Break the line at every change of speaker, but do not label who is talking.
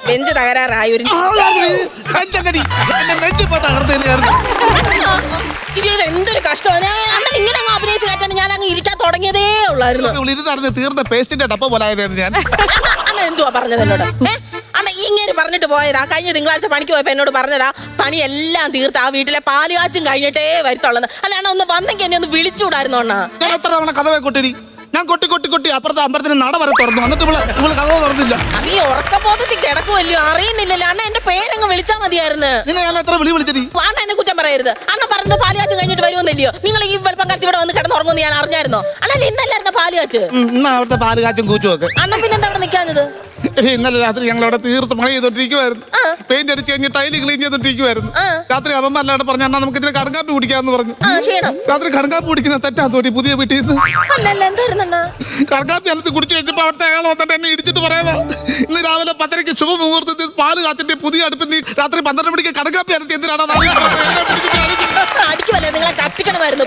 നെഞ്ച് തകരാറായി ഒരു എന്തൊരു കഷ്ടമാണ്. അണ്ണൻ ഇങ്ങനെ അങ്ങ് അഭിനയിച്ച് കാറ്റാൻ ഞാൻ അങ്ങ് ഇരിക്കാൻ തുടങ്ങിയതേ ഉള്ളായിരുന്നു.
തീർന്ന പേസ്റ്റിന്റെ ഡപ്പ പോലായതായിരുന്നു ഞാൻ.
അണ്ണൻ എന്തുവാ പറഞ്ഞത് എന്നോട്? അണ്ണൻ ഇങ്ങനെ പറഞ്ഞിട്ട് പോയതാ. കഴിഞ്ഞ തിങ്കളാഴ്ച പണിക്ക് പോയപ്പോ എന്നോട് പറഞ്ഞതാ പണി എല്ലാം തീർത്ത് ആ വീട്ടിലെ പാല് കാച്ചും കഴിഞ്ഞിട്ടേ വരുത്തുള്ളത്. അല്ലാണ്ട് ഒന്ന് വന്നെങ്കിൽ എന്നെ ഒന്ന് വിളിച്ചുകൂടായിരുന്നു അണ്ണാ.
ഞാൻ എത്ര തവണ കഥവെ കൊട്ടി ഞാൻ കൊട്ടി അപ്പുറത്തെ അമ്പലത്തിന് നട വരെ തുറന്നു. എന്നിട്ട് ഇവള് കഥ തുറന്നില്ല.
നീ ഉറക്കബോധത്തിൽ കിടക്കുമല്ലോ, അറിയുന്നില്ലല്ലോ. അണ്ണ എന്റെ പേരങ്ങ് വിളിച്ചാ മതിയായിരുന്നു.
നിന്നെ ഞാൻ എത്ര വിളിച്ചിട്ട്?
അണ്ണ എന്നെ കുറ്റം പറയരുത്. അണ്ണ പറഞ്ഞത് പാല് കാച്ചും കഴിഞ്ഞിട്ട് വരുമെന്നില്ലയോ? നിങ്ങൾ ഈ വെളുപ്പക്കാലത്ത് ഇവിടെ വന്ന് കിടന്നുറങ്ങുമെന്ന് ഞാൻ അറിഞ്ഞായിരുന്നോ? അണ്ണല്ലേ ഇന്നല്ലായിരുന്ന പാല് കാച്ച്?
ഇന്നാ അവിടുത്തെ പാല് കാച്ചും കൂച്ചും ഒക്കെ.
അണ്ണൻ പിന്നെന്താ അവിടെ നിൽക്കാഞ്ഞത്?
ഇന്നലെ രാത്രി ഞങ്ങൾ അവിടെ തീർത്ത് പണി ചെയ്തോണ്ടിരിക്കുവായിരുന്നു. പെയിന്റ് അടിച്ച് കഴിഞ്ഞ് ടൈല് ക്ലീൻ ചെയ്തോണ്ടിരിക്കുവായിരുന്നു. രാത്രി അവന്മാരല്ലാണ്ട് പറഞ്ഞ അണ്ണാ നമുക്ക് ഇതിന് കടങ്കാപ്പി കുടിക്കാന്ന് പറഞ്ഞു. രാത്രി കടങ്കാപ്പി കുടിക്കുന്ന തെറ്റാത്തോട്ടി പുതിയ വീട്ടിൽ നിന്ന് കടങ്കാപ്പി അനത്ത് കുടിച്ചു കഴിഞ്ഞപ്പോ അവിടുത്തെ അയാൾ വന്നിട്ട് എന്നെ ഇടിച്ചിട്ട് പറയാ ഇന്ന് രാവിലെ 10:00 ശുഭമുഹൂർത്തത്തിൽ പാല് കാച്ചിന്റെ പുതിയ അടുപ്പിൽ നീ രാത്രി 12 മണിക്ക് കടങ്കാപ്പി അനത്ത് എന്തിനാണ്
അടിക്കുമല്ലേ? നിങ്ങളെ കത്തിക്കണമായിരുന്നു.